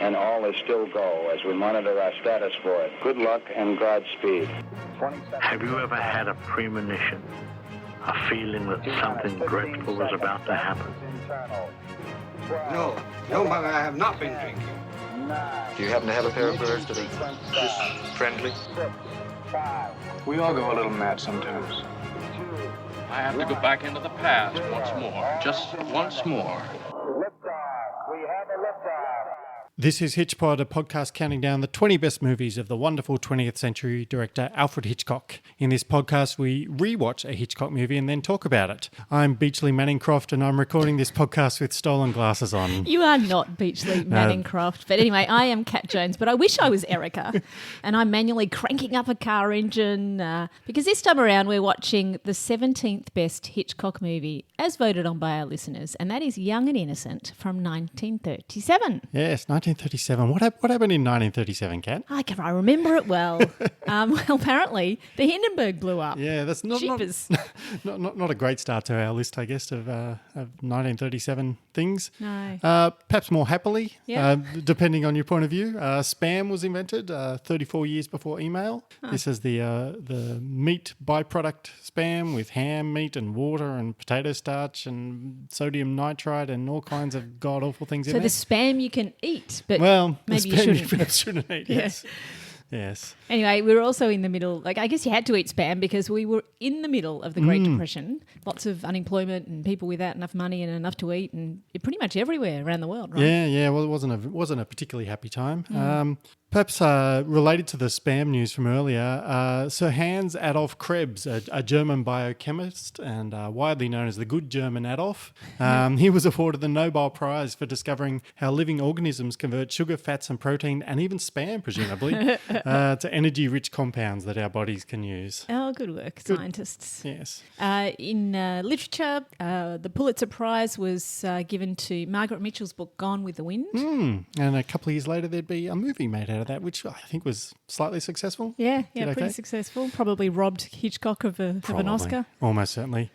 and all is still go as we monitor our status for it. Good luck and Godspeed. Have you ever had a premonition, a feeling that something dreadful was about to happen? No, Mother, I have not been drinking. Do you happen to have a pair of birds that are just friendly? We all go a little mad sometimes. I have to go back into the past once more, just once more. This is HitchPod, a podcast counting down the 20 best movies of the wonderful 20th century director Alfred Hitchcock. In this podcast, we rewatch a Hitchcock movie and then talk about it. I'm Beachley Manningcroft, and I'm recording this podcast with stolen glasses on. You are not Beachley Manningcroft. But anyway, I am Kat Jones, but I wish I was Erica. And I'm manually cranking up a car engine because this time around we're watching the 17th best Hitchcock movie as voted on by our listeners, and that is Young and Innocent from 1937. Yes, 1937. What happened in 1937, Kat? I remember it well. Well, apparently the Hindenburg blew up. Yeah, that's not a great start to our list, I guess, of 1937 things. No. Perhaps more happily, Yeah. depending on your point of view. Spam was invented 34 years before email. Huh. This is the meat byproduct spam with ham, meat and water and potato starch and sodium nitrite and all kinds of god-awful things in there. So the spam you can eat, but maybe you shouldn't. Perhaps shouldn't eat, yes. Yes. Anyway, we were also in the middle, I guess you had to eat spam because we were in the middle of the Great Depression. Lots of unemployment and people without enough money and enough to eat, and pretty much everywhere around the world, right? Yeah. Well, it wasn't a particularly happy time. Perhaps related to the spam news from earlier, Sir Hans Adolf Krebs, a German biochemist and widely known as the good German Adolf, he was awarded the Nobel Prize for discovering how living organisms convert sugar, fats and protein, and even spam, presumably, to energy-rich compounds that our bodies can use. Oh, good work, scientists. Yes. In literature, the Pulitzer Prize was given to Margaret Mitchell's book Gone with the Wind. And a couple of years later, there'd be a movie made out of that, which I think was slightly successful. Yeah, pretty successful. Probably robbed Hitchcock of an Oscar. Almost certainly.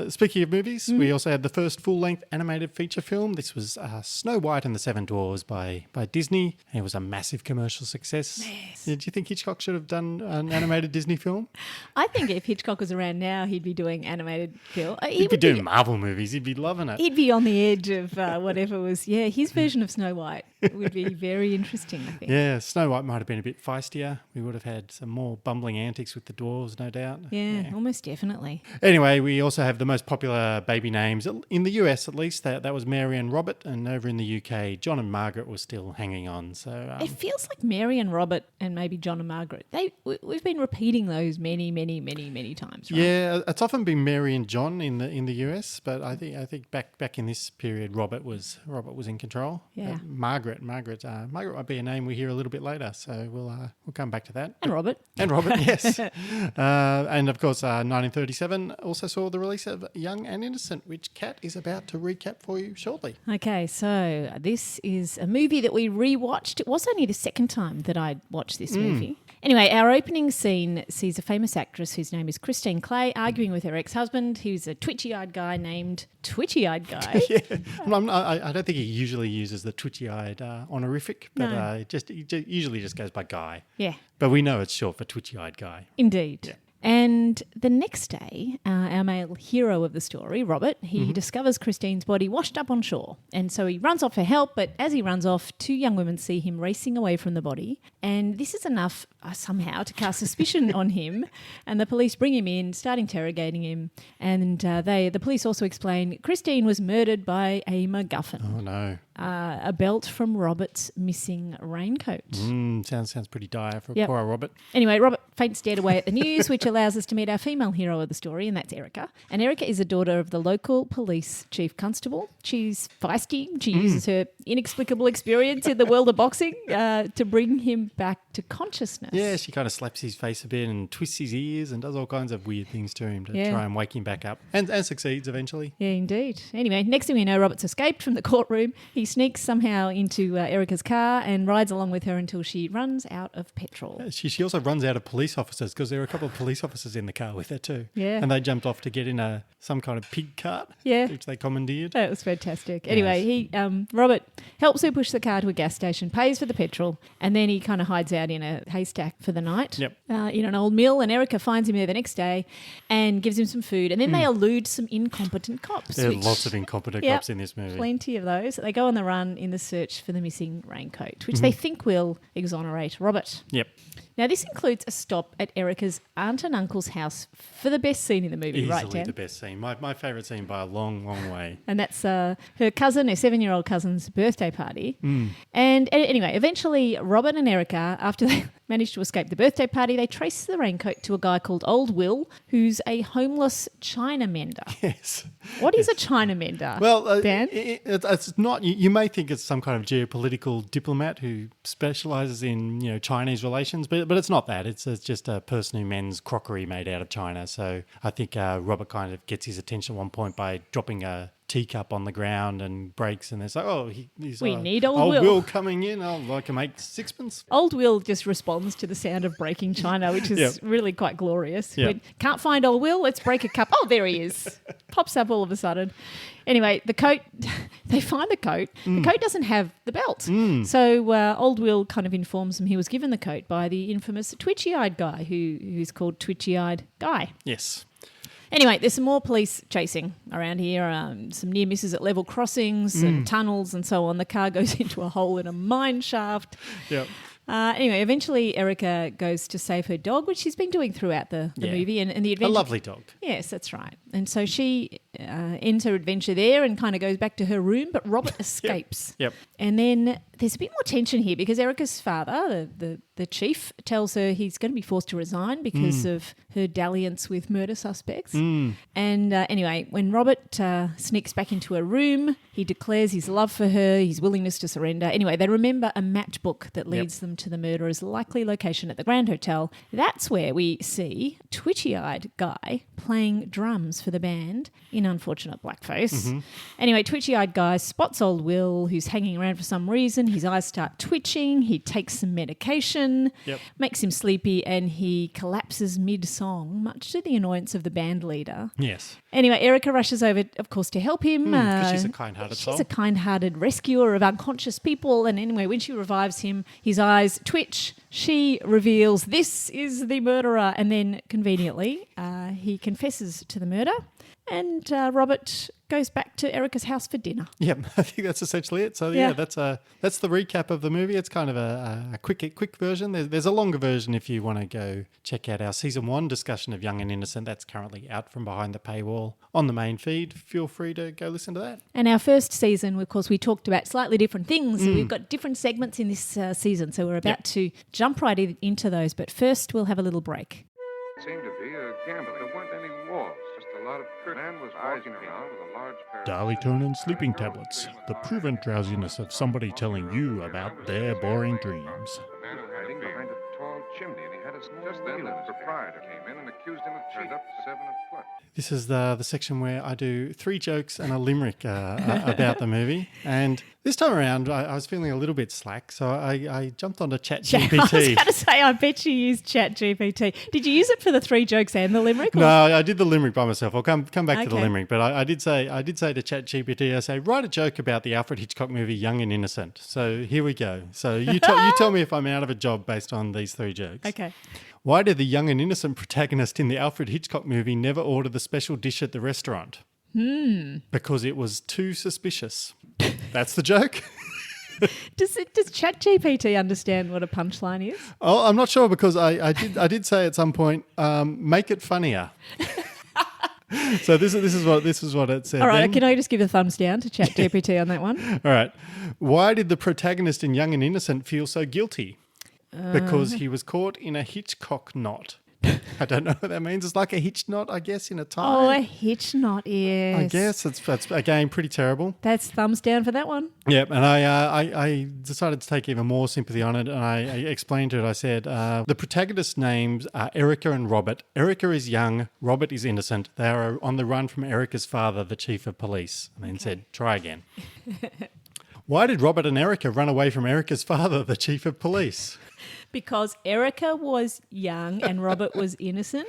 Speaking of movies, we also had the first full-length animated feature film. This was Snow White and the Seven Dwarfs by Disney. It was a massive commercial success. Yes. Do you think Hitchcock should have done an animated Disney film? I think if Hitchcock was around now, he'd be doing animated film. He'd be doing Marvel movies. He'd be loving it. He'd be on the edge of whatever was. Yeah, his version of Snow White would be very interesting, I think. Yeah, Snow White might have been a bit feistier. We would have had some more bumbling antics with the dwarves, no doubt. Yeah, almost definitely. Anyway, we also have the most popular baby names, in the US at least. That was Mary and Robert, and over in the UK, John and Margaret were still hanging on. So it feels like Mary and Robert and maybe John and Margaret. We've been repeating those many times, right? Yeah, it's often been Mary and John in the US, but I think back in this period, Robert was in control. Yeah. Margaret might be a name we hear a little bit later, so we'll come back to that. And Robert, yes. And of course, 1937 also saw the release of Young and Innocent, which Kat is about to recap for you shortly. Okay, so this is a movie that we rewatched. It was only the second time that I'd watched this movie. Anyway, our opening scene sees a famous actress whose name is Christine Clay arguing with her ex-husband, who's a twitchy-eyed guy named Twitchy-Eyed Guy. Yeah, I don't think he usually uses the twitchy-eyed honorific, but he usually just goes by Guy. Yeah. But we know it's short for twitchy-eyed guy. Indeed. Yeah. And the next day, our male hero of the story, Robert, he discovers Christine's body washed up on shore. And so he runs off for help, but as he runs off, two young women see him racing away from the body. And this is enough somehow to cast suspicion on him. And the police bring him in, start interrogating him. And the police also explain Christine was murdered by a MacGuffin. Oh, no. A belt from Robert's missing raincoat. Sounds pretty dire for poor Robert. Anyway, Robert faints dead away at the news, which allows us to meet our female hero of the story, and that's Erica. And Erica is a daughter of the local police chief constable. She's feisty. She uses her inexplicable experience in the world of boxing to bring him back to consciousness. Yeah, she kind of slaps his face a bit and twists his ears and does all kinds of weird things to him to try and wake him back up. And succeeds eventually. Yeah, indeed. Anyway, next thing we know, Robert's escaped from the courtroom. He sneaks somehow into Erica's car and rides along with her until she runs out of petrol. She also runs out of police officers because there are a couple of police officers in the car with her too. Yeah. And they jumped off to get in some kind of pig cart, which they commandeered. That was fantastic. Anyway, Robert helps her push the car to a gas station, pays for the petrol, and then he kind of hides out in a haystack for the night in an old mill, and Erica finds him there the next day and gives him some food, and then they elude some incompetent cops. There are lots of incompetent cops in this movie. Plenty of those. They go on the run in the search for the missing raincoat, which they think will exonerate Robert. Yep. Now, this includes a stop at Erica's aunt and uncle's house for the best scene in the movie, right, Dan? Easily the best scene. My favourite scene by a long, long way. And that's her cousin, her 7-year-old cousin's birthday party. And anyway, eventually Robert and Erica, after they managed to escape the birthday party, they trace the raincoat to a guy called Old Will, who's a homeless China mender. Yes. What is a China mender? Well, Dan? it's not. You may think it's some kind of geopolitical diplomat who specialises in Chinese relations, but it's not that. It's just a person who mends crockery made out of China. So I think Robert kind of gets his attention at one point by dropping a teacup on the ground and breaks, and it's like, we need Old Will coming in. I'd like to make sixpence. Old Will just responds to the sound of breaking china, which is really quite glorious. Can't find Old Will, let's break a cup. Oh, there he is. Pops up all of a sudden. Anyway, the coat, they find the coat. The coat doesn't have the belt. So Old Will kind of informs them he was given the coat by the infamous twitchy-eyed guy who's called Twitchy-Eyed Guy. Yes. Anyway, there's some more police chasing around here, some near misses at level crossings and tunnels and so on. The car goes into a hole in a mine shaft. Yep. Anyway, eventually Erica goes to save her dog, which she's been doing throughout the movie. And the adventure. A lovely dog. Yes, that's right. And so she ends her adventure there and kind of goes back to her room, but Robert escapes. Yep. And then there's a bit more tension here because Erica's father, the chief, tells her he's going to be forced to resign because of her dalliance with murder suspects. And anyway, when Robert sneaks back into her room, he declares his love for her, his willingness to surrender. Anyway, they remember a matchbook that leads them to the murderer's likely location at the Grand Hotel. That's where we see twitchy-eyed Guy playing drums for the band in unfortunate blackface. Anyway, twitchy-eyed Guy spots Old Will, who's hanging around for some reason. His eyes start twitching. He takes some medication, makes him sleepy, and he collapses mid-song, much to the annoyance of the band leader. Yes. Anyway, Erica rushes over, of course, to help him. Because she's a kind-hearted soul. She's a kind-hearted rescuer of unconscious people. And anyway, when she revives him, his eyes twitch. She reveals this is the murderer. And then, conveniently, he confesses to the murder. And Robert goes back to Erica's house for dinner. Yep, I think that's essentially it. So that's the recap of the movie. It's kind of a quick version. There's a longer version if you want to go check out our season 1 discussion of Young and Innocent. That's currently out from behind the paywall on the main feed. Feel free to go listen to that. And our first season, of course, we talked about slightly different things. We've got different segments in this season, so we're about to jump right into those. But first, we'll have a little break. It seemed to be a gamble. There weren't any walls, just a lot of man was walking around with a large pair of Darlington sleeping tablets, the proven drowsiness of somebody telling you about their boring dreams. The man was hiding behind a tall chimney, and he had a small just then the proprietor came in and accused him of cheating up 7 o'clock. This is the section where I do 3 jokes and a limerick about the movie. And this time around, I was feeling a little bit slack, so I jumped onto ChatGPT. I was going to say, I bet you used ChatGPT. Did you use it for the 3 jokes and the limerick? No, I did the limerick by myself. I'll come back to the limerick. But I did say to ChatGPT, I say, write a joke about the Alfred Hitchcock movie Young and Innocent. So here we go. So you tell me if I'm out of a job based on these 3 jokes. Okay. Why did the young and innocent protagonist in the Alfred Hitchcock movie never order the special dish at the restaurant? Because it was too suspicious. That's the joke. Does ChatGPT understand what a punchline is? Oh, I'm not sure because I did say at some point, make it funnier. So this is what it said. All right, then. can I just give a thumbs down to ChatGPT on that one? All right. Why did the protagonist in Young and Innocent feel so guilty? Because he was caught in a Hitchcock knot. I don't know what that means. It's like a hitch knot, I guess, in a tie. Oh, a hitch knot, yes. I guess that's again pretty terrible. That's thumbs down for that one. Yep, and I decided to take even more sympathy on it, and I explained to it. I said the protagonist's names are Erica and Robert. Erica is young, Robert is innocent. They are on the run from Erica's father, the chief of police. And then said, try again. Why did Robert and Erica run away from Erica's father, the chief of police? Because Erica was young and Robert was innocent?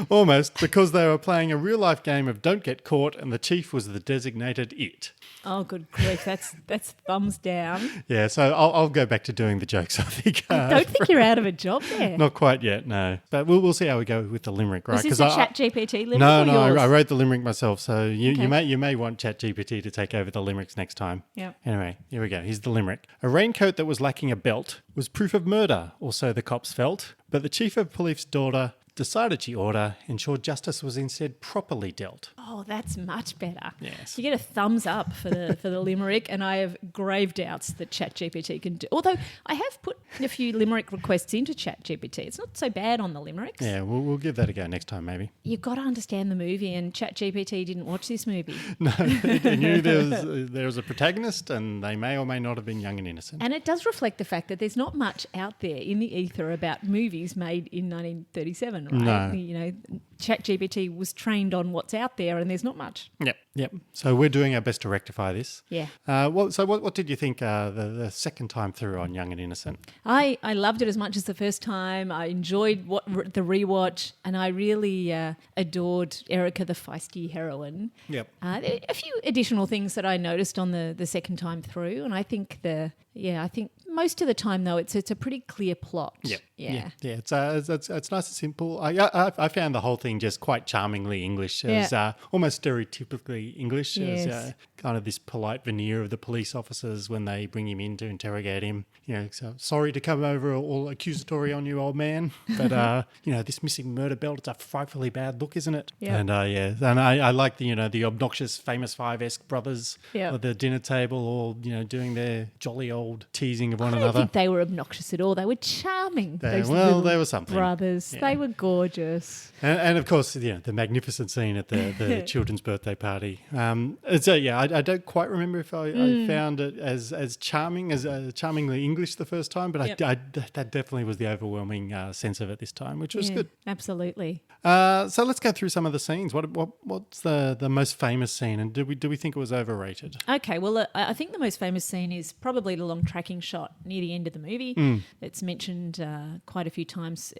Almost, because they were playing a real-life game of Don't Get Caught and the chief was the designated it. Oh, good grief. That's thumbs down. Yeah, so I'll go back to doing the jokes, I think. I don't think you're out of a job there. Not quite yet, no. But we'll see how we go with the limerick, right? Was this a ChatGPT limerick No, or yours? I wrote the limerick myself, so you may want ChatGPT to take over the limericks next time. Yeah. Anyway, here we go. Here's the limerick. A raincoat that was lacking a belt was proof of murder, or so the cops felt. But the chief of police's daughter decided she ought to ensure justice was instead properly dealt. Oh, that's much better. Yes. You get a thumbs up for the limerick, and I have grave doubts that ChatGPT can do. Although I have put a few limerick requests into ChatGPT. It's not so bad on the limericks. Yeah, we'll give that a go next time maybe. You've got to understand the movie, and ChatGPT didn't watch this movie. No, they knew there was a protagonist, and they may or may not have been young and innocent. And it does reflect the fact that there's not much out there in the ether about movies made in 1937, right? No. You know, ChatGPT was trained on what's out there, and there's not much. Yep. So we're doing our best to rectify this. Yeah. What did you think the second time through on Young and Innocent? I loved it as much as the first time. I enjoyed the rewatch, and I really adored Erica, the feisty heroine. Yep. A few additional things that I noticed on the second time through, and I think I think most of the time though it's a pretty clear plot. Yep. Yeah. It's nice and simple. I found the whole thing just quite charmingly English. It was almost stereotypically English. Yes. It was kind of this polite veneer of the police officers when they bring him in to interrogate him. You know, so sorry to come over all accusatory on you, old man, but this missing murder belt, it's a frightfully bad look, isn't it? Yeah. And I like the obnoxious Famous Five-esque brothers Yeah. at the dinner table, all doing their jolly old teasing of one I don't another. think they were obnoxious at all. They were charming. Those Well, little they were something. brothers. Yeah. They were gorgeous. And of course, the magnificent scene at the children's birthday party. I don't quite remember if I found it as charming, as charmingly English the first time, but that definitely was the overwhelming sense of it this time, which was good. Absolutely. So let's go through some of the scenes. What's the most famous scene, and do we think it was overrated? Okay, well, I think the most famous scene is probably the long tracking shot near the end of the movie. It's mentioned quite a few times.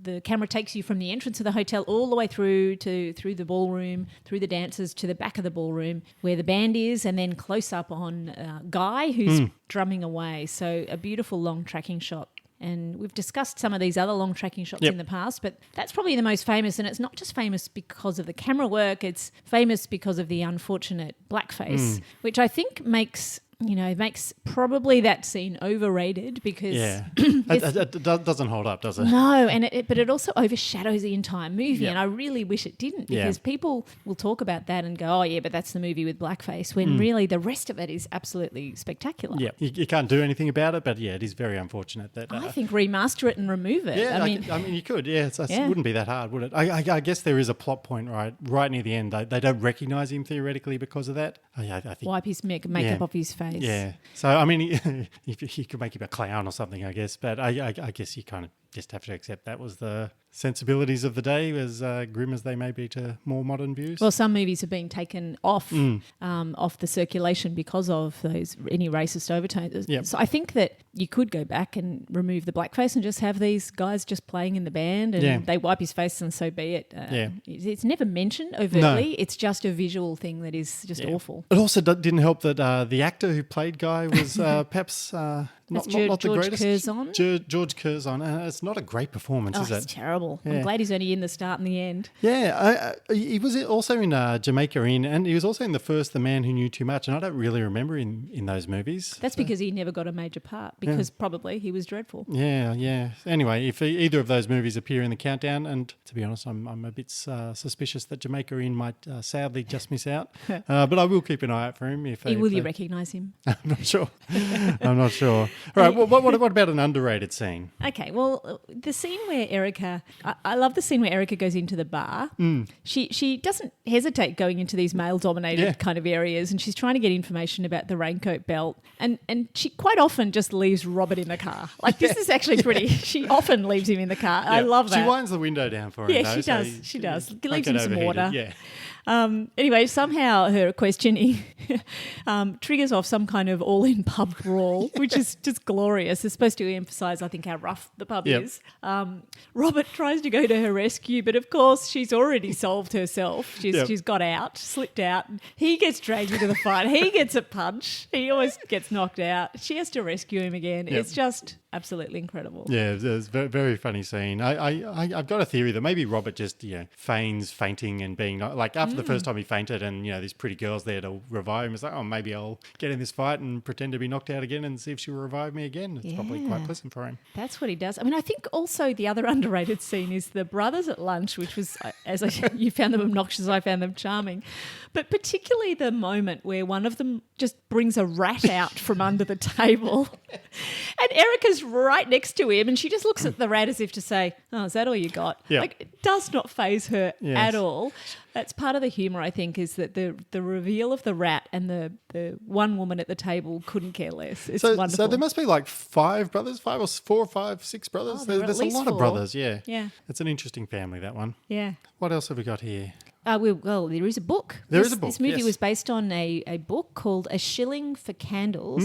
The camera takes you from the entrance of the hotel all the way through the ballroom, through the dancers to the back of the ballroom where the band is, and then close up on Guy who's drumming away. So a beautiful long tracking shot. And we've discussed some of these other long tracking shots in the past, but that's probably the most famous. And it's not just famous because of the camera work, it's famous because of the unfortunate blackface, which I think makes probably that scene overrated because it doesn't hold up, does it? No, but it also overshadows the entire movie, and I really wish it didn't because people will talk about that and go, oh yeah, but that's the movie with blackface, when really the rest of it is absolutely spectacular. Yeah, you can't do anything about it, but it is very unfortunate that. I think remaster it and remove it. Yeah, I mean you could. Yeah, it wouldn't be that hard, would it? I guess there is a plot point right near the end. They don't recognise him theoretically because of that. I think wipe his makeup off his face. Yeah. So, I mean, he could make him a clown or something, I guess. But I guess you kind of just have to accept that was the sensibilities of the day, as grim as they may be to more modern views. Well, some movies have been taken off the circulation because of any racist overtones. Yep. So I think that you could go back and remove the blackface and just have these guys just playing in the band and they wipe his face and so be it. It's never mentioned overtly. No. It's just a visual thing that is just awful. It also didn't help that the actor who played Guy was perhaps... Not the greatest. Curzon? George Curzon. It's not a great performance, is it? It's terrible. Yeah. I'm glad he's only in the start and the end. Yeah, he was also in Jamaica Inn, and he was also in the first The Man Who Knew Too Much, and I don't really remember in those movies. That's because he never got a major part, because probably he was dreadful. Yeah. Anyway, if either of those movies appear in the countdown, and to be honest, I'm a bit suspicious that Jamaica Inn might sadly just miss out, but I will keep an eye out for him. Will you recognise him? I'm not sure. All right, what about an underrated scene? Okay, well, the scene where Erica, I love the scene where Erica goes into the bar. She doesn't hesitate going into these male-dominated kind of areas, and she's trying to get information about the raincoat belt, and she quite often just leaves Robert in the car. Like, this is actually pretty, she often leaves him in the car. I love that. She winds the window down for him, Yeah, though, she does. Leaves him some water. Yeah. Anyway, somehow her questioning triggers off some kind of all-in pub brawl, which is just glorious. It's supposed to emphasise, I think, how rough the pub is. Robert tries to go to her rescue, but of course she's already solved herself. She's got out, slipped out. He gets dragged into the fight. He gets a punch. He always gets knocked out. She has to rescue him again. It's just absolutely incredible. Yeah, it's a very, very funny scene. I've got a theory that maybe Robert just feigns fainting and being like after the first time he fainted and these pretty girls there to revive him. It's like, oh, maybe I'll get in this fight and pretend to be knocked out again and see if she'll revive me again. It's probably quite pleasant for him. That's what he does. I mean, I think also the other underrated scene is the brothers at lunch, which was, you found them obnoxious, I found them charming. But particularly the moment where one of them just brings a rat out from under the table and Erica's right next to him and she just looks at the rat as if to say, oh, is that all you got? Like, it does not faze her at all. That's part of the humour, I think, is that the reveal of the rat and the one woman at the table couldn't care less. It's wonderful. So there must be like 5 brothers, 5 or 4 or 5, 6 brothers. Oh, There's a lot of brothers, yeah. It's an interesting family, that one. Yeah. What else have we got here? Well, there is a book. There is a book. This movie was based on a book called A Shilling for Candles.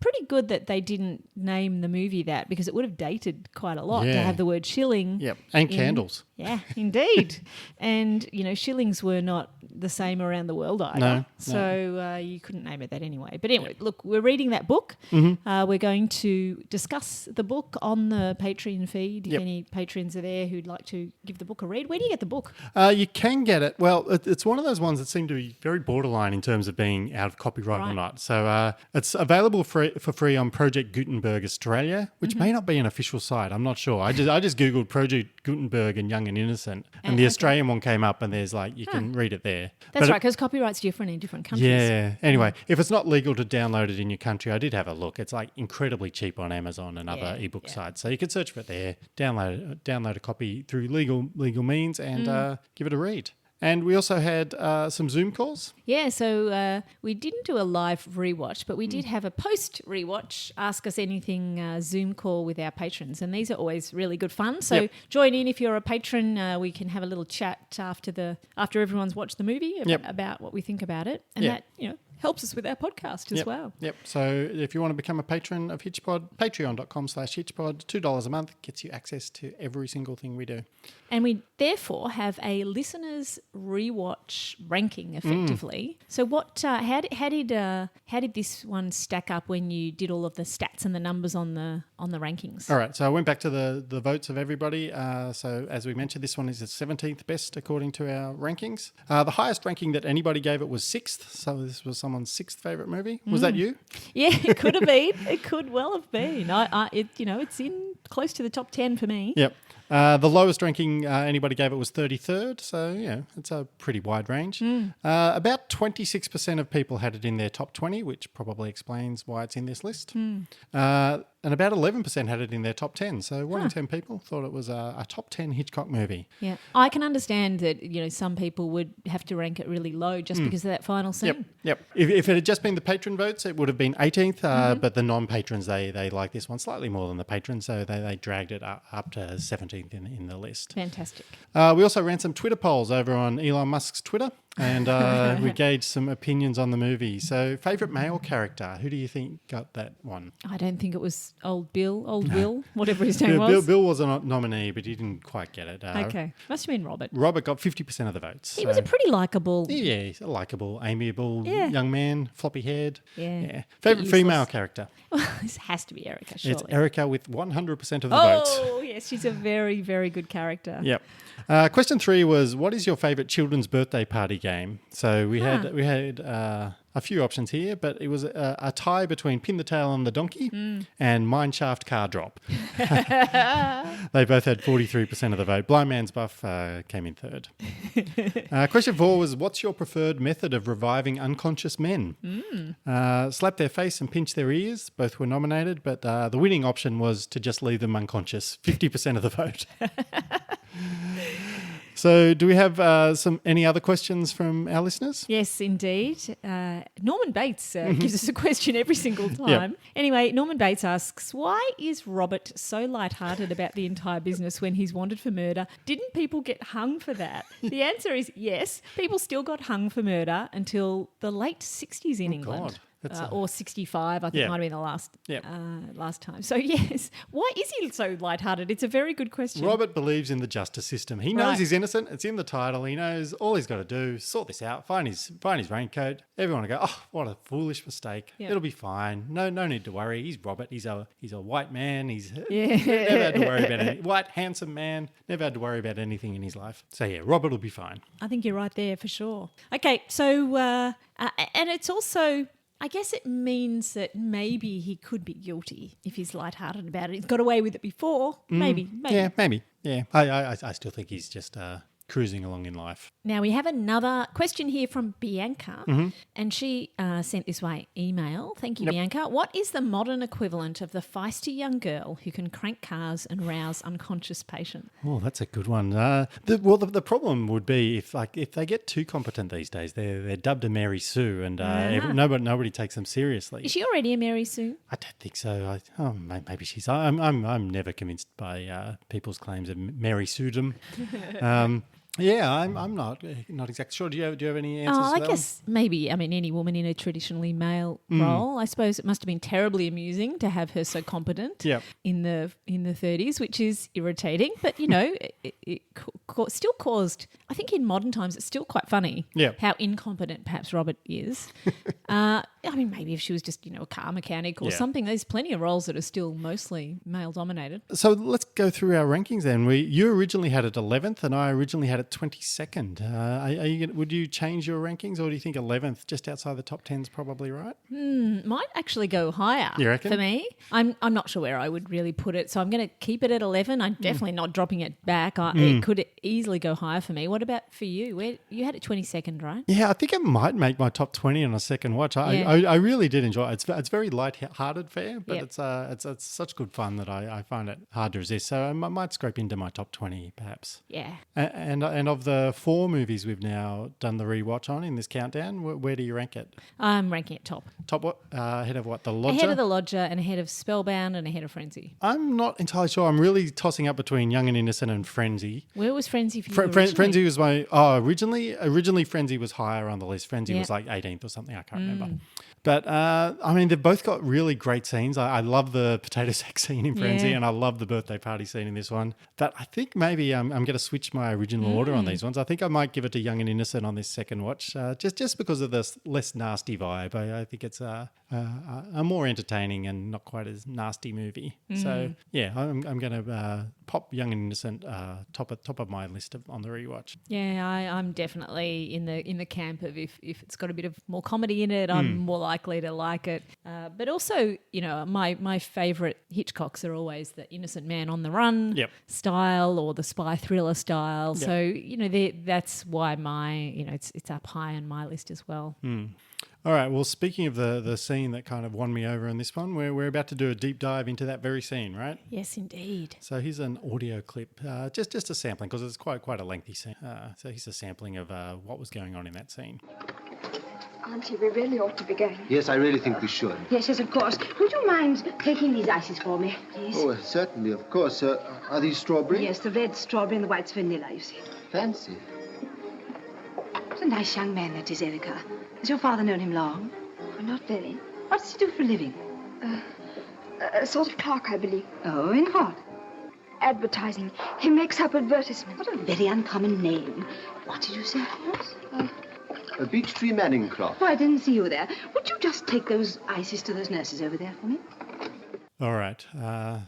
Pretty good that they didn't name the movie that because it would have dated quite a lot to have the word shilling. Yep, and candles. Yeah, indeed. And, shillings were not the same around the world either. No. So you couldn't name it that anyway. But anyway, look, we're reading that book. We're going to discuss the book on the Patreon feed. If any patrons are there who'd like to give the book a read. Where do you get the book? You can get it. Well, it's one of those ones that seem to be very borderline in terms of being out of copyright or not. So it's available for free on Project Gutenberg Australia, which may not be an official site. I'm not sure. I just Googled Project Gutenberg and Young and Innocent, and the Australian one came up, and there's you can read it there. That's right, because copyright's different in different countries. Yeah. Anyway, if it's not legal to download it in your country, I did have a look. It's incredibly cheap on Amazon and other ebook sites, so you can search for it there, download a copy through legal means, and give it a read. And we also had some Zoom calls. Yeah, so we didn't do a live rewatch, but we did have a post-rewatch Ask Us Anything Zoom call with our patrons, and these are always really good fun. So join in if you're a patron. We can have a little chat after everyone's watched the movie about what we think about it, and that helps us with our podcast as well. Yep. So if you want to become a patron of HitchPod, patreon.com/HitchPod, $2 a month gets you access to every single thing we do. And we therefore have a listeners' rewatch ranking effectively. So what? How did this one stack up when you did all of the stats and the numbers on the rankings? All right. So I went back to the votes of everybody. So as we mentioned, this one is the 17th best according to our rankings. The highest ranking that anybody gave it was 6th. So this was someone's 6th favourite movie. Was that you? Yeah, it could have been. It could well have been. It's in close to the top 10 for me. Yep. The lowest ranking anybody gave it was 33rd, so it's a pretty wide range. About 26% of people had it in their top 20, which probably explains why it's in this list. And about 11% had it in their top 10. So 1 in 10 people thought it was a top 10 Hitchcock movie. Yeah, I can understand that some people would have to rank it really low just because of that final scene. Yep. If it had just been the patron votes, it would have been 18th. But the non-patrons, they like this one slightly more than the patrons, so they dragged it up to 17th in the list. Fantastic. We also ran some Twitter polls over on Elon Musk's Twitter, and we gauged some opinions on the movie. So, favourite male character, who do you think got that one? I don't think it was old Will, whatever his name was. Bill was a nominee, but he didn't quite get it. Okay, must have been Robert. Robert got 50% of the votes. He was a pretty likeable. Yeah, he's a likeable, amiable young man, floppy-haired. Yeah. Favourite female character? Well, this has to be Erica, surely. It's Erica with 100% of the votes. Oh, yes, she's a very, very good character. Yep. Question 3 was, what is your favourite children's birthday party game. So we had a few options here, but it was a tie between Pin the Tail on the Donkey and Mineshaft Car Drop. They both had 43% of the vote. Blind Man's Buff came in third. Question 4 was, what's your preferred method of reviving unconscious men? Slap their face and pinch their ears. Both were nominated, but the winning option was to just leave them unconscious. 50% of the vote. So do we have any other questions from our listeners? Yes, indeed. Norman Bates gives us a question every single time. Yep. Anyway, Norman Bates asks, why is Robert so lighthearted about the entire business when he's wanted for murder? Didn't people get hung for that? The answer is yes. People still got hung for murder until the late 60s in England. God. Or 65, I think might have been the last time. So, yes, why is he so lighthearted? It's a very good question. Robert believes in the justice system. He knows he's innocent. It's in the title. He knows all he's got to do, sort this out, find his raincoat. Everyone will go, oh, what a foolish mistake. Yep. It'll be fine. No need to worry. He's Robert. He's a white man. He's never had to worry about anything. White, handsome man. Never had to worry about anything in his life. So, yeah, Robert will be fine. I think you're right there for sure. Okay, so, and it's also... I guess it means that maybe he could be guilty if he's lighthearted about it. He's got away with it before. Maybe. Yeah, maybe. Yeah, I still think he's just cruising along in life. Now, we have another question here from Bianca, and she sent this way email. Thank you, Bianca. What is the modern equivalent of the feisty young girl who can crank cars and rouse unconscious patients? Oh, that's a good one. The problem would be if they get too competent these days, they're dubbed a Mary Sue, and nobody takes them seriously. Is she already a Mary Sue? I don't think so. Maybe she's. I'm never convinced by people's claims of Mary Sue-dom. Yeah, I'm not exactly sure. Do you have any answers? I guess maybe. I mean, any woman in a traditionally male role. I suppose it must have been terribly amusing to have her so competent in the 30s, which is irritating. But you know, it still caused. I think in modern times, it's still quite funny. How incompetent perhaps Robert is. I mean, maybe if she was just a car mechanic or something. There's plenty of roles that are still mostly male dominated. So let's go through our rankings then. You originally had it 11th, and I originally had it 22nd. Would you change your rankings, or do you think 11th, just outside the top 10 is probably right? Might actually go higher. You reckon? For me. I'm not sure where I would really put it, so I'm going to keep it at 11. I'm definitely not dropping it back. It could easily go higher for me. What about for you? You had it 22nd, right? Yeah, I think it might make my top 20 on a second watch. I really did enjoy it. It's very light-hearted fare, but it's such good fun that I find it hard to resist. So I might scrape into my top 20 perhaps. Yeah. And of the 4 movies we've now done the rewatch on in this countdown, where do you rank it? I'm ranking it top. Top what? Ahead of what? The Lodger? Ahead of The Lodger and ahead of Spellbound and ahead of Frenzy. I'm not entirely sure. I'm really tossing up between Young and Innocent and Frenzy. Where was Frenzy for you originally? Frenzy was my... Originally Frenzy was higher on the list. Frenzy was like 18th or something. I can't remember. But, I mean, they've both got really great scenes. I love the potato sack scene in Frenzy and I love the birthday party scene in this one. But I think maybe I'm going to switch my original order on these ones. I think I might give it to Young and Innocent on this second watch, just because of the less nasty vibe. I think it's a more entertaining and not quite as nasty movie. So, yeah, I'm going to pop Young and Innocent top of my list on the rewatch. Yeah, I'm definitely in the camp of if it's got a bit of more comedy in it, I'm more likely to like it. But also, my favourite Hitchcocks are always the innocent man on the run style or the spy thriller style. Yep. So, that's why it's up high on my list as well. All right. Well, speaking of the scene that kind of won me over on this one, we're about to do a deep dive into that very scene, right? Yes, indeed. So here's an audio clip, just a sampling, because it's quite a lengthy scene. So here's a sampling of what was going on in that scene. Auntie, we really ought to be going. Yes, I really think we should. Yes, of course. Would you mind taking these ices for me, please? Oh, certainly, of course. Are these strawberry? Yes, the red strawberry and the white's vanilla, you see. Fancy. What a nice young man that is, Erica. Has your father known him long? Oh, not very. What does he do for a living? A sort of clerk, I believe. Oh, in what? Advertising. He makes up advertisements. What a very uncommon name. What did you say it was? A beech tree Manning cloth. Oh, I didn't see you there. Would you just take those ices to those nurses over there for me? All right.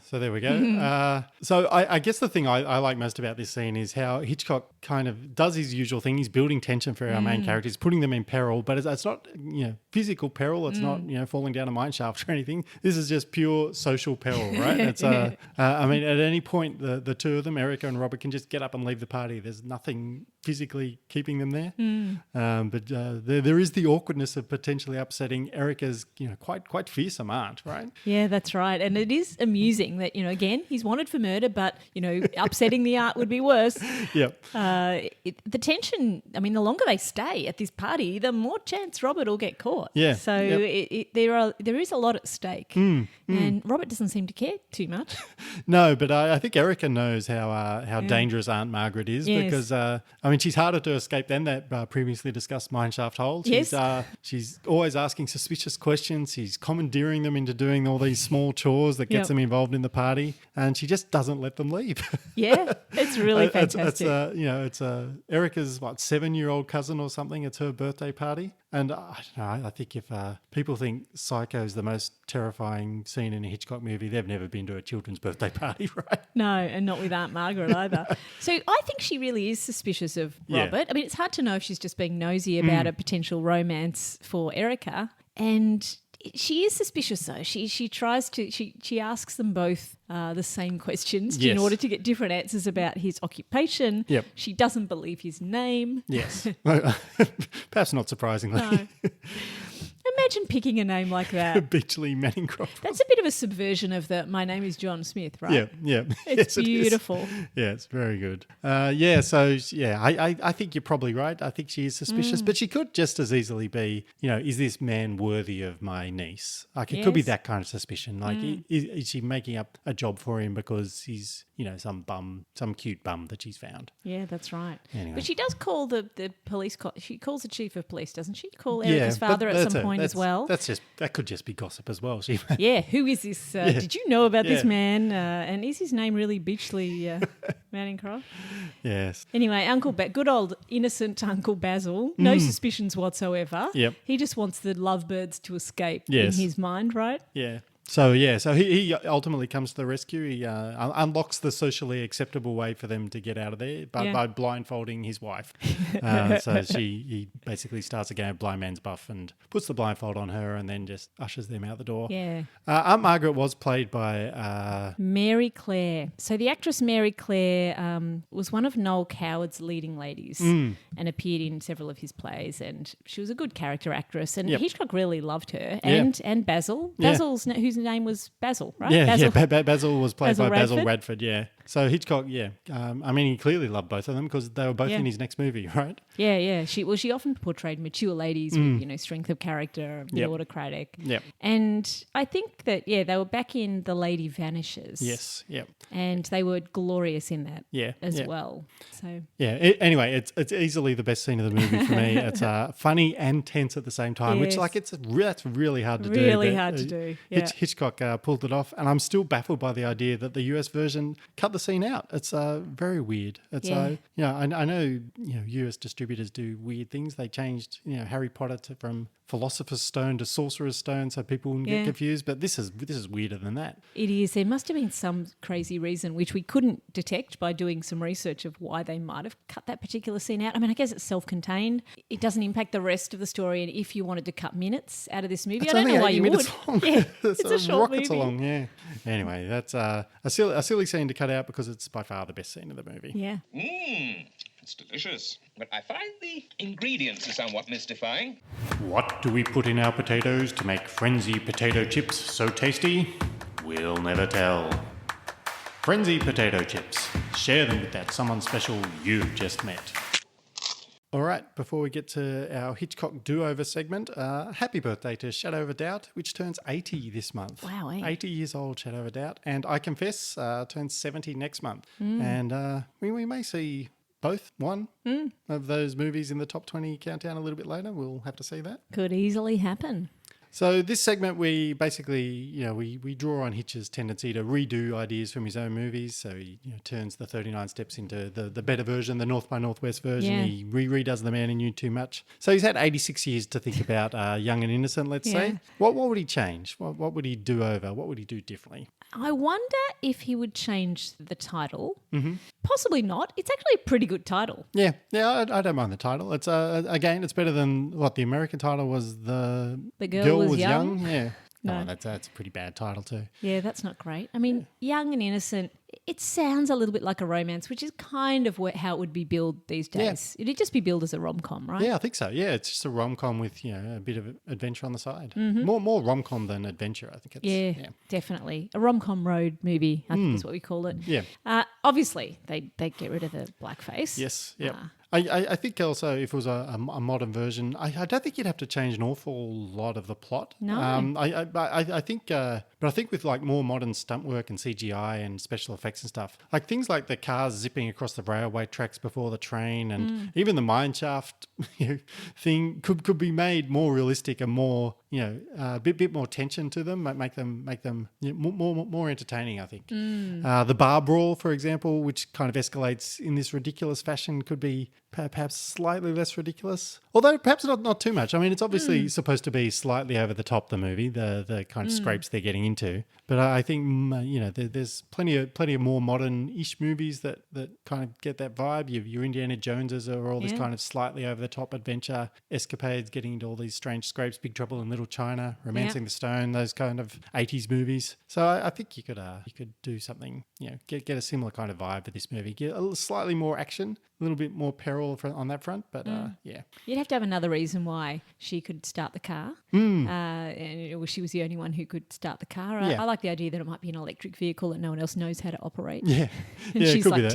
So there we go. So I guess the thing I like most about this scene is how Hitchcock kind of does his usual thing. He's building tension for our main characters, putting them in peril, but it's not, physical peril. It's not, falling down a mine shaft or anything. This is just pure social peril, right? It's, I mean, at any point, the two of them, Erica and Robert, can just get up and leave the party. There's nothing physically keeping them there. But there is the awkwardness of potentially upsetting Erica's, quite fearsome aunt, right? Yeah, that's right. And it is amusing that, again, he's wanted for murder, but, upsetting the aunt would be worse. Yep. The tension, I mean, the longer they stay at this party, the more chance Robert will get caught. Yeah. So there is a lot at stake. And Robert doesn't seem to care too much. No, but I think Erica knows how dangerous Aunt Margaret is because, she's harder to escape than that previously discussed mineshaft hole. She's always asking suspicious questions. She's commandeering them into doing all these small chores that gets them involved in the party, and she just doesn't let them leave. Yeah, it's really fantastic. It's Erica's 7-year-old cousin or something. It's her birthday party. And I don't know, I think if people think Psycho is the most terrifying scene in a Hitchcock movie, they've never been to a children's birthday party, right? No, and not with Aunt Margaret either. So I think she really is suspicious of Robert. I mean, it's hard to know if she's just being nosy about a potential romance for Erica. And she is suspicious though. She tries to, she asks them both the same questions in order to get different answers about his occupation. Yep. She doesn't believe his name. Yes. Perhaps not surprisingly. No. Imagine picking a name like that. Beachley Manningcroft. That's a bit of a subversion of the "My name is John Smith," right? Yeah. It's beautiful. Yeah, it's very good. I think you're probably right. I think she is suspicious, but she could just as easily be, is this man worthy of my niece? Like it could be that kind of suspicion. Like is she making up a job for him because he's, some cute bum that she's found? Yeah, that's right. Anyway. But she does call the police. She calls the chief of police, doesn't she? Call Erica's father at some point as well. That could just be gossip as well. Yeah, who is this? Did you know about this man? And is his name really Beachley Manningcroft? Yes. Anyway, good old innocent Uncle Basil, no suspicions whatsoever. Yep. He just wants the lovebirds to escape in his mind, right? Yeah. So he ultimately comes to the rescue. He unlocks the socially acceptable way for them to get out of there by blindfolding his wife. So he basically starts a game of blind man's buff and puts the blindfold on her and then just ushers them out the door. Yeah. Aunt Margaret was played by Mary Clare. So the actress Mary Clare was one of Noel Coward's leading ladies and appeared in several of his plays, and she was a good character actress, and Hitchcock really loved her, and Basil. Basil's whose name was Basil, right? Basil was played by Basil Radford, So Hitchcock, he clearly loved both of them because they were both in his next movie, right? Yeah. She often portrayed mature ladies with, strength of character, a bit autocratic. Yep. And I think that, they were back in The Lady Vanishes. Yes, yep. And they were glorious in that as well. So anyway, it's easily the best scene of the movie for me. It's funny and tense at the same time, which that's really hard to do. Really hard to do. Yeah. Hitchcock pulled it off, and I'm still baffled by the idea that the US version cut the scene out. It's very weird. It's I know US distributors do weird things. They changed Harry Potter from Philosopher's Stone to Sorcerer's Stone so people wouldn't get confused, but this is weirder than that. It is. There must have been some crazy reason which we couldn't detect by doing some research of why they might have cut that particular scene out. I mean, I guess it's self-contained. It doesn't impact the rest of the story, and if you wanted to cut minutes out of this movie, I don't know why you would. Long. Yeah, it's a short rockets movie. Along, yeah. Anyway, that's a silly scene to cut out because it's by far the best scene of the movie. Yeah. It's delicious, but I find the ingredients are somewhat mystifying. What do we put in our potatoes to make Frenzy potato chips so tasty? We'll never tell. Frenzy potato chips. Share them with that someone special you've just met. All right, before we get to our Hitchcock do-over segment, happy birthday to Shadow of a Doubt, which turns 80 this month. Wow, 80 years old, Shadow of a Doubt. And I Confess turns 70 next month. And we may see both one of those movies in the top 20 countdown a little bit later. We'll have to see that. Could easily happen. So this segment, we basically, we draw on Hitch's tendency to redo ideas from his own movies. So he turns the 39 Steps into the better version, the North by Northwest version. Yeah. He redoes The Man Who Knew Too Much. So he's had 86 years to think about Young and Innocent, let's say. What would he change? What would he do over? What would he do differently? I wonder if he would change the title. Mm-hmm. Possibly not. It's actually a pretty good title. Yeah, I don't mind the title. It's again, it's better than what the American title was. The Girl Was Young? Yeah. No. Oh, that's a pretty bad title too. Yeah, that's not great. I mean, Young and Innocent, it sounds a little bit like a romance, which is kind of how it would be billed these days. It'd just be billed as a rom-com, right? Yeah, I think so. Yeah, it's just a rom-com with a bit of adventure on the side. Mm-hmm. More rom-com than adventure, I think. Yeah, definitely. A rom-com road movie, I think is what we call it. Yeah. Obviously, they get rid of the blackface. Yes, yeah. I think also if it was a modern version, I don't think you'd have to change an awful lot of the plot. No. I think, but I think with like more modern stunt work and CGI and special effects and stuff, like things like the cars zipping across the railway tracks before the train and even the mine shaft thing could be made more realistic and more, a bit more tension to them, make them more entertaining, I think. The bar brawl, for example, which kind of escalates in this ridiculous fashion, could be perhaps slightly less ridiculous, although perhaps not too much. I mean, it's obviously supposed to be slightly over the top, the movie, the kind of scrapes they're getting into. But I think there's plenty of more modern-ish movies that kind of get that vibe. Your Indiana Joneses are all this kind of slightly over the top adventure escapades, getting into all these strange scrapes. Big Trouble in Little China, Romancing the Stone, those kind of 80s movies. So I think you could do something, get a similar kind of vibe for this movie. Get a little slightly more action, a little bit more peril on that front, but yeah. You'd have to have another reason why she could start the car. And she was the only one who could start the car. I like the idea that it might be an electric vehicle that no one else knows how to operate. Yeah. And she's like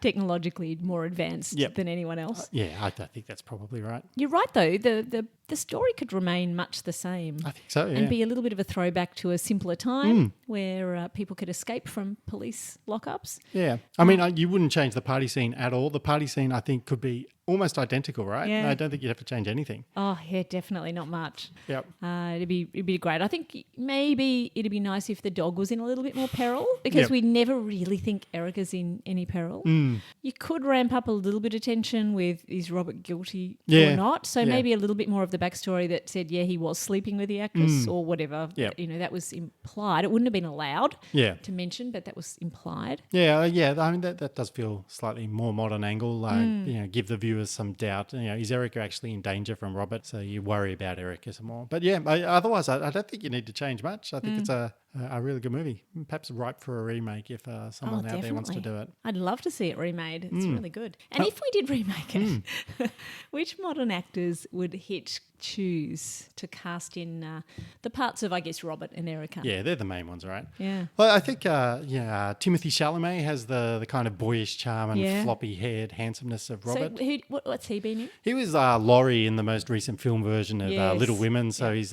technologically more advanced than anyone else. I think that's probably right. You're right, though. The story could remain much the same. I think so, yeah. And be a little bit of a throwback to a simpler time where people could escape from police lockups. Yeah. I mean, you wouldn't change the party scene at all. The party scene, I think, could be almost identical, right? Yeah. I don't think you'd have to change anything. Oh, yeah, definitely not much. Yep. It'd be great. I think maybe it'd be nice if the dog was in a little bit more peril because we never really think Erica's in any peril. You could ramp up a little bit of tension with is Robert guilty or not? So maybe a little bit more of the backstory that said, he was sleeping with the actress or whatever. Yep. That was implied. It wouldn't have been allowed to mention, but that was implied. Yeah. I mean, that does feel slightly more modern angle. Give the viewers some doubt. Is Erica actually in danger from Robert? So you worry about Erica some more. But otherwise, I don't think you need to change much. I think it's a really good movie. Perhaps ripe for a remake if someone out there wants to do it. I'd love to see it remade. It's really good. And if we did remake it, which modern actors would Hitch choose to cast in the parts of, I guess, Robert and Erica? Yeah, they're the main ones, right? Yeah. Well, I think Timothée Chalamet has the kind of boyish charm and floppy-haired handsomeness of Robert. So what's he been in? He was Laurie in the most recent film version of Little Women, so he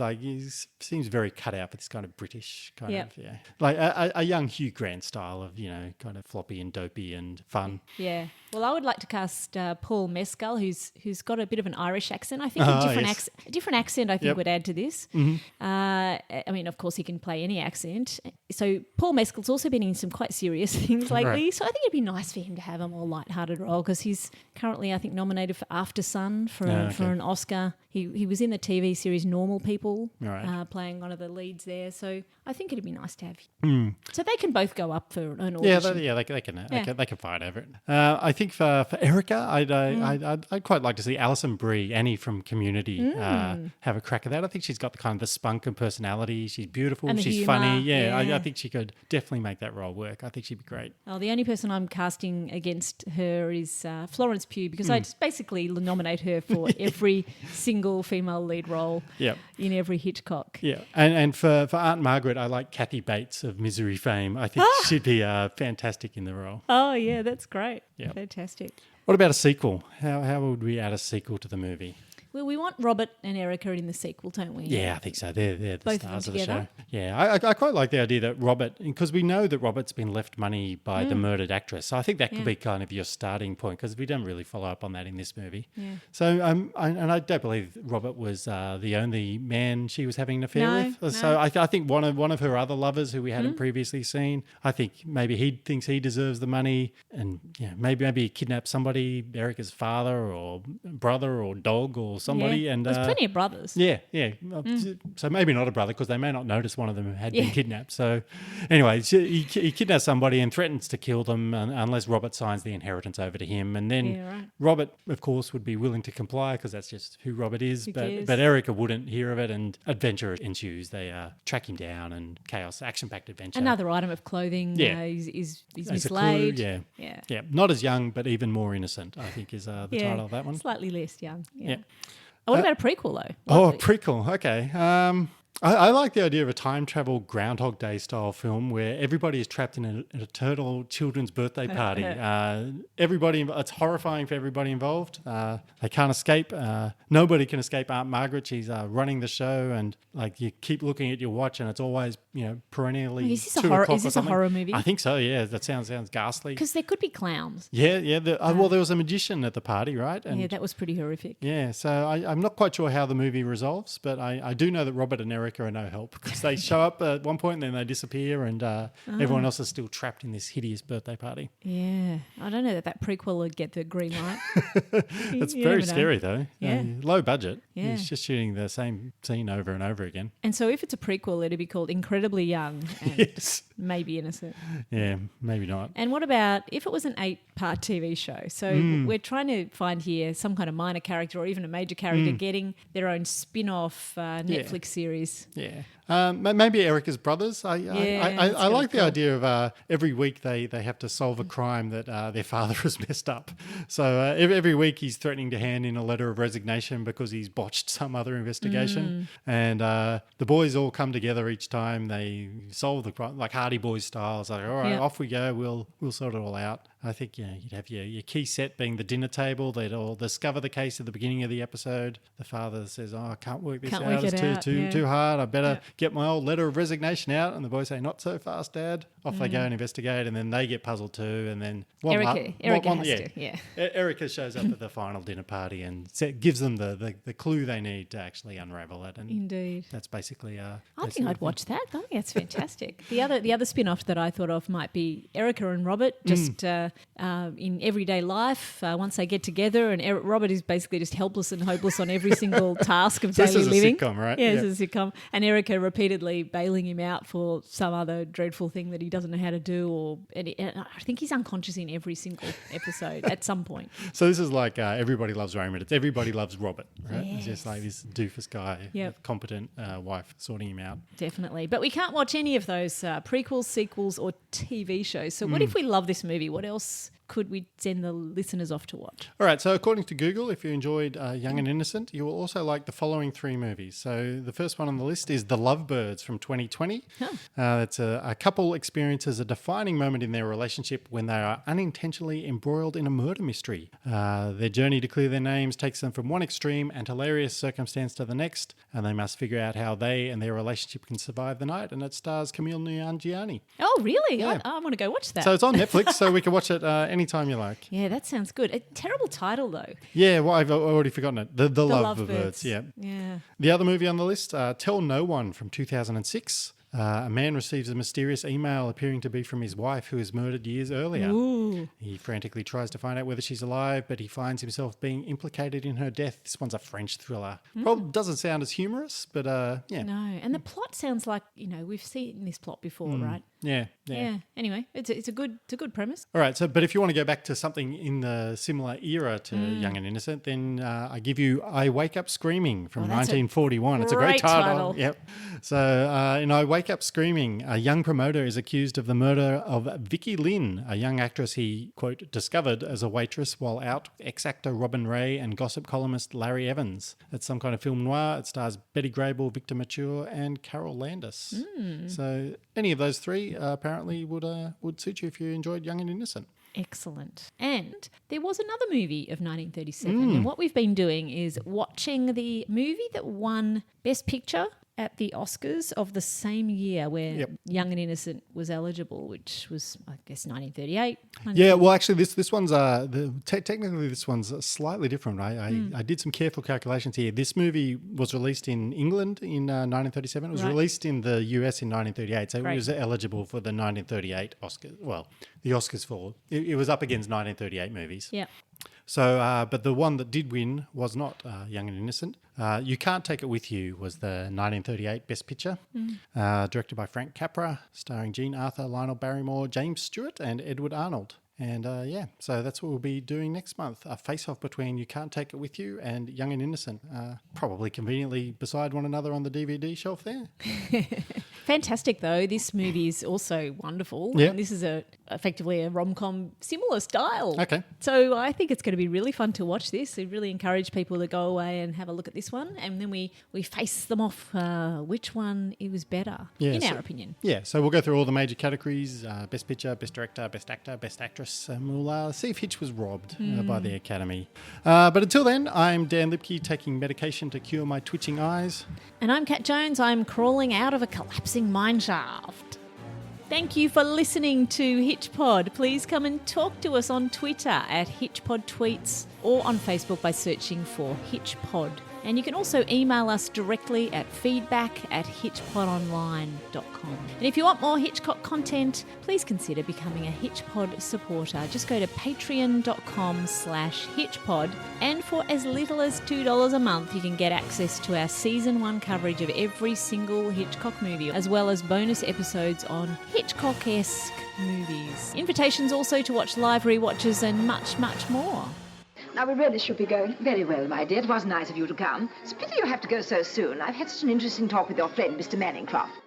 seems very cut out for this kind of British kind of, like a young Hugh Grant style of, kind of floppy and dopey and fun. Yeah. Well, I would like to cast Paul Mescal, who's got a bit of an Irish accent. I think a different accent I think would add to this. I mean, of course, he can play any accent. So Paul Mescal's also been in some quite serious things lately. Right. So I think it'd be nice for him to have a more lighthearted role because he's currently, I think, nominated for After Sun for an Oscar. He was in the TV series Normal People, playing one of the leads there. So I think it'd be nice to have him. So they can both go up for an audition. They can fight over it. I think for Erica, I'd quite like to see Alison Brie, Annie from Community, have a crack at that. I think she's got the kind of the spunk and personality. She's beautiful. She's humor. funny. I think she could definitely make that role work. I think she'd be great. Oh, the only person I'm casting against her is Florence Pugh because I just basically nominate her for every single female lead role in every Hitchcock. Yeah, and for Aunt Margaret, I like Kathy Bates of Misery fame. I think she'd be fantastic in the role. Oh, yeah, that's great. Yeah. Fantastic. What about a sequel? How would we add a sequel to the movie? Well, we want Robert and Erica in the sequel, don't we? Yeah, I think so. They're the Both stars of of them the show. together? Yeah, I quite like the idea that Robert, because we know that Robert's been left money by the murdered actress. So I think that could be kind of your starting point, because we don't really follow up on that in this movie. Yeah. So, I don't believe Robert was the only man she was having an affair with. No. So I think one of her other lovers who we hadn't previously seen, I think maybe he thinks he deserves the money, and maybe he kidnapped somebody, Erica's father or brother or dog or somebody. Yeah. And There's plenty of brothers. Yeah. So maybe not a brother, because they may not notice one of them had been kidnapped. So anyway, he kidnaps somebody and threatens to kill them unless Robert signs the inheritance over to him. And then Robert, of course, would be willing to comply, because that's just who Robert is. But Erica wouldn't hear of it, and adventure ensues. They track him down, and chaos, action-packed adventure. Another item of clothing is As mislaid. a clue, yeah. Not as young, but even more innocent, I think, is the title of that one. Slightly less young. Yeah. What about a prequel, though? Oh, a prequel. Okay. I like the idea of a time travel Groundhog Day style film where everybody is trapped in an eternal children's birthday party. It's horrifying for everybody involved. They can't escape. Nobody can escape Aunt Margaret. She's running the show, and like you keep looking at your watch, and it's always perennially. Is this 2 o'clock Is this or a something. horror movie? I think so. Yeah, that sounds ghastly. Because there could be clowns. Yeah. Well, there was a magician at the party, right? And that was pretty horrific. yeah, so I'm not quite sure how the movie resolves, but I do know that Robert and Erica are no help, because they show up at one point and then they disappear, and everyone else is still trapped in this hideous birthday party. Yeah, I don't know that prequel would get the green light. It's very scary though. Yeah. Low budget. Yeah. He's just shooting the same scene over and over again. And so if it's a prequel, it'd be called Incredibly Young and maybe Innocent. Yeah, maybe not. And what about if it was an 8-part TV show? So we're trying to find here some kind of minor character or even a major character getting their own spin-off Netflix series. Yeah. Maybe Erica's brothers. I like the idea of every week they have to solve a crime that their father has messed up. So every week he's threatening to hand in a letter of resignation because he's botched some other investigation. And the boys all come together each time they solve the crime, like Hardy Boys style. It's like, all right, off we go. We'll sort it all out. I think you'd have your key set being the dinner table. They'd all discover the case at the beginning of the episode. The father says, "Oh, I can't work this out. It's too hard. I better get my old letter of resignation out." And the boys say, "Not so fast, Dad." Off they go and investigate, and then they get puzzled too. And then Erica shows up at the final dinner party and gives them the clue they need to actually unravel it. And indeed, that's basically. I think I'd watch that. I think that's fantastic. The other spin-off that I thought of might be Erica and Robert just in everyday life. Once they get together, and Robert is basically just helpless and hopeless on every single task of daily living. This is a sitcom, right? Yeah, this is a sitcom. And Erica repeatedly bailing him out for some other dreadful thing that he doesn't know how to do, and I think he's unconscious in every single episode at some point. So this is like Everybody Loves Raymond. It's Everybody Loves Robert, right? Yes. It's just like this doofus guy, competent wife sorting him out. Definitely. But we can't watch any of those prequels, sequels or TV shows. So what if we love this movie? What else could we send the listeners off to watch? All right, so according to Google, if you enjoyed Young and Innocent, you will also like the following 3 movies. So the first one on the list is The Lovebirds from 2020. It's a couple experiences a defining moment in their relationship when they are unintentionally embroiled in a murder mystery. Their journey to clear their names takes them from one extreme and hilarious circumstance to the next, and they must figure out how they and their relationship can survive the night. And it stars Camille Nanjiani. Oh, really? Yeah. I want to go watch that. So it's on Netflix, so we can watch it anytime you like. Yeah, that sounds good. A terrible title, though. Yeah, well, I've already forgotten it. The Lovebirds. Yeah. The other movie on the list, Tell No One from 2006. A man receives a mysterious email appearing to be from his wife who was murdered years earlier. Ooh. He frantically tries to find out whether she's alive, but he finds himself being implicated in her death. This one's a French thriller. Probably doesn't sound as humorous, but yeah. No, and the plot sounds like, we've seen this plot before, right? Yeah. Anyway, it's a good premise. All right. So, but if you want to go back to something in the similar era to Young and Innocent, then I give you I Wake Up Screaming from 1941. It's a great title. Yep. So, in I Wake Up Screaming, a young promoter is accused of the murder of Vicky Lynn, a young actress he, quote, discovered as a waitress while out, ex-actor Robin Ray and gossip columnist Larry Evans. It's some kind of film noir. It stars Betty Grable, Victor Mature and Carol Landis. So, any of those 3, story apparently would suit you if you enjoyed Young and Innocent. Excellent. And there was another movie of 1937. And what we've been doing is watching the movie that won Best Picture at the Oscars of the same year where Young and Innocent was eligible, which was, I guess, 1938. Yeah, well, actually, this one's technically this one's slightly different. I did some careful calculations here. This movie was released in England in 1937. It was released in the US in 1938, so it was eligible for the 1938 Oscars. Well, the Oscars for it was up against 1938 movies. Yeah. So, but the one that did win was not Young and Innocent. You Can't Take It With You was the 1938 Best Picture, directed by Frank Capra, starring Jean Arthur, Lionel Barrymore, James Stewart and Edward Arnold. And so that's what we'll be doing next month, a face-off between You Can't Take It With You and Young and Innocent, probably conveniently beside one another on the DVD shelf there. Fantastic, though. This movie is also wonderful. Yeah. And this is effectively a rom-com similar style. Okay. So I think it's going to be really fun to watch this. We really encourage people to go away and have a look at this one. And then we face them off which one was better, in our opinion. Yeah, so we'll go through all the major categories, Best Picture, Best Director, Best Actor, Best Actress, and we'll see if Hitch was robbed by the Academy. But until then, I'm Dan Lipke, taking medication to cure my twitching eyes. And I'm Kat Jones. I'm crawling out of a collapsing mine shaft. Thank you for listening to HitchPod. Please come and talk to us on Twitter at HitchPod Tweets or on Facebook by searching for HitchPod. And you can also email us directly at feedback@hitchpodonline.com. And if you want more Hitchcock content, please consider becoming a HitchPod supporter. Just go to patreon.com/HitchPod. And for as little as $2 a month, you can get access to our Season 1 coverage of every single Hitchcock movie, as well as bonus episodes on Hitchcock-esque movies. Invitations also to watch live rewatches and much, much more. Now, we really should be going. Very well, my dear. It was nice of you to come. It's a pity you have to go so soon. I've had such an interesting talk with your friend, Mr. Manningcroft.